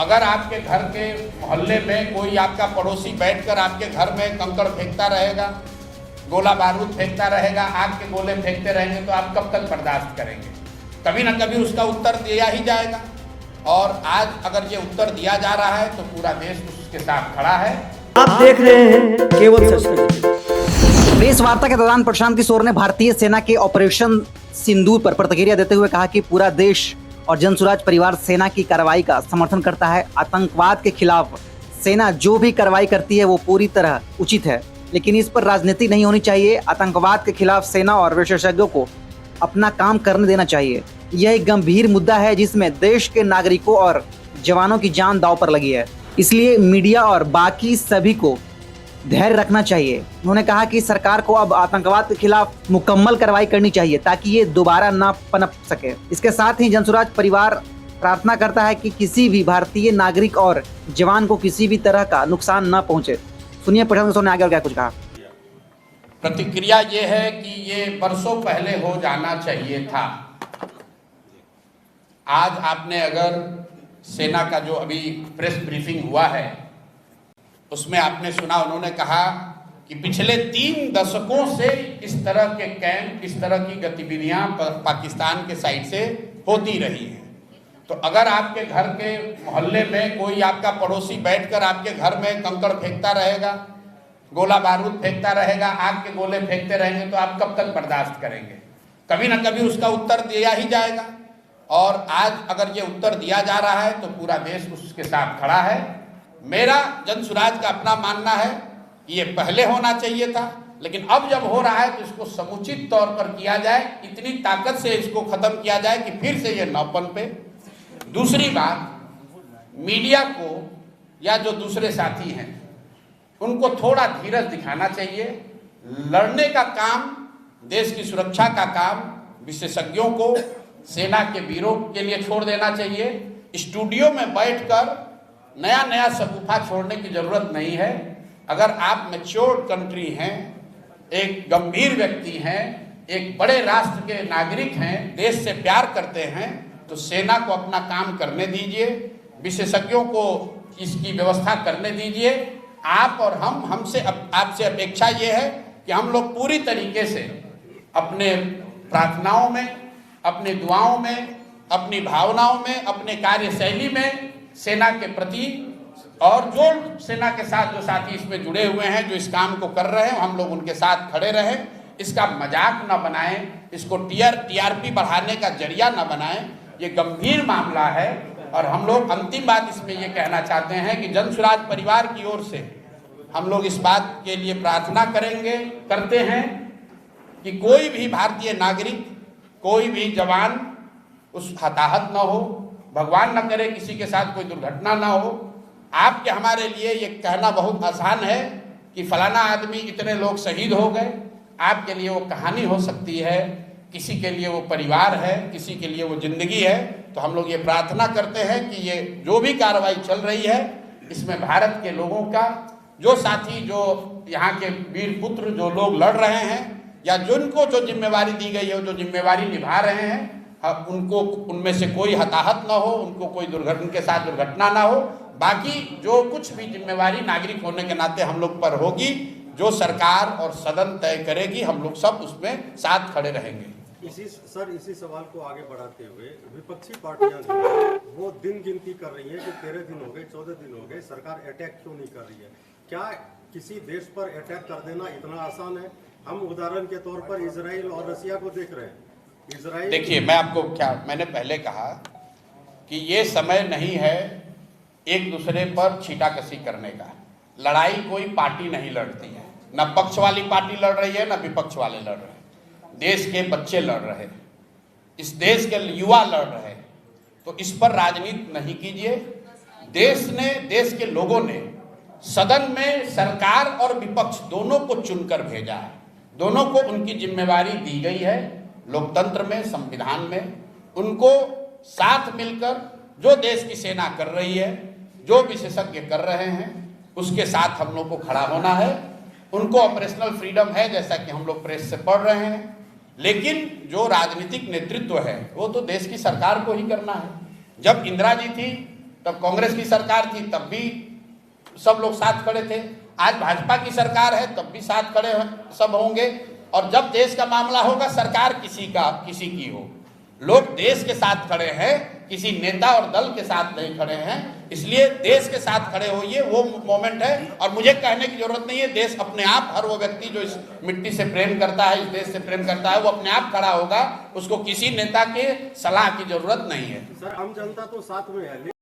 अगर आपके घर के मोहल्ले में कोई आपका पड़ोसी बैठकर आपके घर में कंकड़ फेंकता रहेगा, गोला बारूद फेंकता रहेगा, आग के गोले फेंकते रहेंगे, तो आप कब तक बर्दाश्त करेंगे? कभी ना कभी उसका उत्तर दिया ही जाएगा। और आज अगर ये उत्तर दिया जा रहा है तो पूरा देश उसके साथ खड़ा है। आप देख रहे हैं केवल सच। प्रेस वार्ता के दौरान प्रशांत किशोर ने भारतीय सेना के ऑपरेशन सिंदूर पर प्रतिक्रिया देते हुए कहा कि पूरा देश और जनसुराज परिवार सेना की कार्रवाई का समर्थन करता है। आतंकवाद के खिलाफ सेना जो भी कार्रवाई करती है वो पूरी तरह उचित है, लेकिन इस पर राजनीति नहीं होनी चाहिए। आतंकवाद के खिलाफ सेना और विशेषज्ञों को अपना काम करने देना चाहिए। यह एक गंभीर मुद्दा है जिसमें देश के नागरिकों और जवानों की जान दांव पर लगी है, इसलिए मीडिया और बाकी सभी को धैर्य रखना चाहिए। उन्होंने कहा कि सरकार को अब आतंकवाद के खिलाफ मुकम्मल कार्रवाई करनी चाहिए ताकि ये दोबारा न पनप सके। इसके साथ ही जनसुराज परिवार प्रार्थना करता है कि किसी भी भारतीय नागरिक और जवान को किसी भी तरह का नुकसान न पहुंचे। सुनिए प्रशांत किशोर ने आगे और क्या कुछ कहा। प्रतिक्रिया ये है कि ये बरसों पहले हो जाना चाहिए था। आज आपने अगर सेना का जो अभी प्रेस ब्रीफिंग हुआ है उसमें आपने सुना, उन्होंने कहा कि पिछले 3 दशकों से इस तरह के कैंप, इस तरह की गतिविधियां पाकिस्तान के साइड से होती रही हैं। तो अगर आपके घर के मोहल्ले में कोई आपका पड़ोसी बैठकर आपके घर में कंकड़ फेंकता रहेगा, गोला बारूद फेंकता रहेगा, आग के गोले फेंकते रहेंगे, तो आप कब तक बर्दाश्त करेंगे? कभी ना कभी उसका उत्तर दिया ही जाएगा। और आज अगर ये उत्तर दिया जा रहा है तो पूरा देश उसके साथ खड़ा है। मेरा जनसुराज का अपना मानना है कि ये पहले होना चाहिए था, लेकिन अब जब हो रहा है तो इसको समुचित तौर पर किया जाए, इतनी ताकत से इसको खत्म किया जाए कि फिर से ये न पनपे। दूसरी बात, मीडिया को या जो दूसरे साथी हैं उनको थोड़ा धीरज दिखाना चाहिए। लड़ने का काम, देश की सुरक्षा का काम विशेषज्ञों को, सेना के वीरों के लिए छोड़ देना चाहिए। स्टूडियो में बैठकर नया नया सगुफा छोड़ने की जरूरत नहीं है। अगर आप मैच्योर्ड कंट्री हैं, एक गंभीर व्यक्ति हैं, एक बड़े राष्ट्र के नागरिक हैं, देश से प्यार करते हैं, तो सेना को अपना काम करने दीजिए, विशेषज्ञों को इसकी व्यवस्था करने दीजिए। आप और हमसे आपसे अपेक्षा ये है कि हम लोग पूरी तरीके से अपने प्रार्थनाओं में, अपनी दुआओं में, अपनी भावनाओं में, अपने कार्यशैली में सेना के प्रति, और जो सेना के साथ जो साथी इसमें जुड़े हुए हैं, जो इस काम को कर रहे हैं, हम लोग उनके साथ खड़े रहें। इसका मजाक न बनाएं, इसको टीआरपी बढ़ाने का जरिया न बनाएं। ये गंभीर मामला है। और हम लोग अंतिम बात इसमें ये कहना चाहते हैं कि जनसुराज परिवार की ओर से हम लोग इस बात के लिए प्रार्थना करते हैं कि कोई भी भारतीय नागरिक, कोई भी जवान उस हताहत न हो, भगवान न करे किसी के साथ कोई दुर्घटना ना हो। आपके हमारे लिए ये कहना बहुत आसान है कि फलाना आदमी, इतने लोग शहीद हो गए। आपके लिए वो कहानी हो सकती है, किसी के लिए वो परिवार है, किसी के लिए वो जिंदगी है। तो हम लोग ये प्रार्थना करते हैं कि ये जो भी कार्रवाई चल रही है इसमें भारत के लोगों का, जो साथी, जो यहाँ के वीर पुत्र, जो लोग लड़ रहे हैं या जिनको जो जिम्मेवारी दी गई है, जो जिम्मेवारी निभा रहे हैं, उनको, उनमें से कोई हताहत ना हो, उनको कोई उनके साथ दुर्घटना ना हो। बाकी जो कुछ भी जिम्मेवारी नागरिक होने के नाते हम लोग पर होगी, जो सरकार और सदन तय करेगी, हम लोग सब उसमें साथ खड़े रहेंगे। इसी सवाल को आगे बढ़ाते हुए विपक्षी पार्टियां वो दिन गिनती कर रही हैं कि 13 दिन हो गए, 14 दिन हो गए, सरकार अटैक क्यों नहीं कर रही है? क्या किसी देश पर अटैक कर देना इतना आसान है? हम उदाहरण के तौर पर इजराइल और रसिया को देख रहे हैं। इजराइल, देखिए, मैंने पहले कहा कि ये समय नहीं है एक दूसरे पर छीटाकशी करने का। लड़ाई कोई पार्टी नहीं लड़ती है, न पक्ष वाली पार्टी लड़ रही है, न विपक्ष वाले लड़ रहे हैं। देश के बच्चे लड़ रहे हैं, इस देश के युवा लड़ रहे हैं। तो इस पर राजनीति नहीं कीजिए। देश के लोगों ने सदन में सरकार और विपक्ष दोनों को चुनकर भेजा है, दोनों को उनकी जिम्मेवारी दी गई है। लोकतंत्र में, संविधान में उनको साथ मिलकर जो देश की सेना कर रही है, जो विशेषज्ञ कर रहे हैं, उसके साथ हम लोग को खड़ा होना है। उनको ऑपरेशनल फ्रीडम है, जैसा कि हम लोग प्रेस से पढ़ रहे हैं, लेकिन जो राजनीतिक नेतृत्व है वो तो देश की सरकार को ही करना है। जब इंदिरा जी थी तब कांग्रेस की सरकार थी तब भी सब लोग साथ खड़े थे, आज भाजपा की सरकार है तब भी साथ खड़े सब होंगे। और जब देश का मामला होगा, सरकार किसी की हो, लोग देश के साथ खड़े हैं, किसी नेता और दल के साथ नहीं खड़े हैं। इसलिए देश के साथ खड़े होइए, वो मोमेंट है। और मुझे कहने की जरूरत नहीं है, देश अपने आप, हर वो व्यक्ति जो इस मिट्टी से प्रेम करता है, इस देश से प्रेम करता है, वो अपने आप खड़ा होगा, उसको किसी नेता के सलाह की जरूरत नहीं है। सर, आम जनता तो साथ में है।